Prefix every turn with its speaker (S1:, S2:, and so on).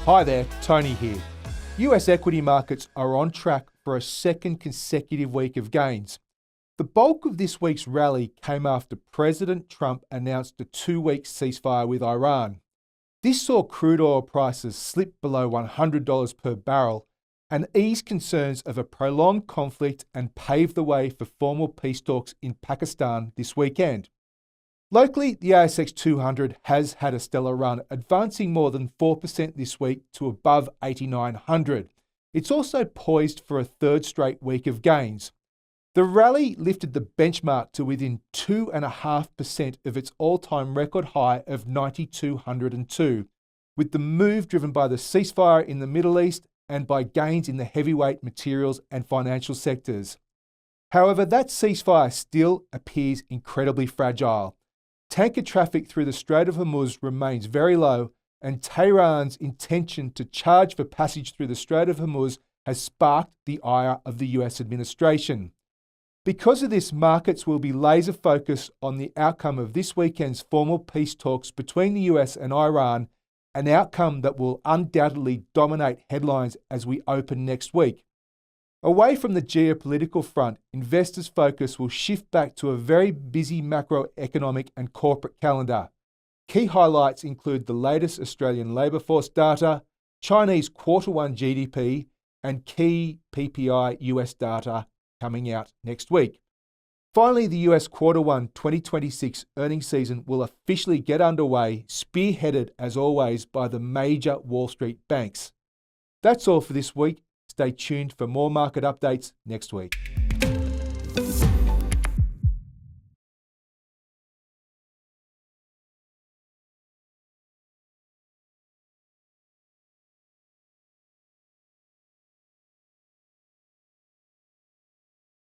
S1: Hi there, Tony here. US equity markets are on track for a second consecutive week of gains. The bulk of this week's rally came after President Trump announced a 2-week ceasefire with Iran. This saw crude oil prices slip below $100 per barrel and eased concerns of a prolonged conflict and paved the way for formal peace talks in Pakistan this weekend. Locally, the ASX 200 has had a stellar run, advancing more than 4% this week to above 8,900. It's also poised for a third straight week of gains. The rally lifted the benchmark to within 2.5% of its all-time record high of 9,202, with the move driven by the ceasefire in the Middle East and by gains in the heavyweight materials and financial sectors. However, that ceasefire still appears incredibly fragile. Tanker traffic through the Strait of Hormuz remains very low, and Tehran's intention to charge for passage through the Strait of Hormuz has sparked the ire of the US administration. Because of this, markets will be laser focused on the outcome of this weekend's formal peace talks between the US and Iran, an outcome that will undoubtedly dominate headlines as we open next week. Away from the geopolitical front, investors' focus will shift back to a very busy macroeconomic and corporate calendar. Key highlights include the latest Australian labour force data, Chinese Q1 GDP, and key PPI US data coming out next week. Finally, the US Q1 2026 earnings season will officially get underway, spearheaded as always by the major Wall Street banks. That's all for this week. Stay tuned for more market updates next week.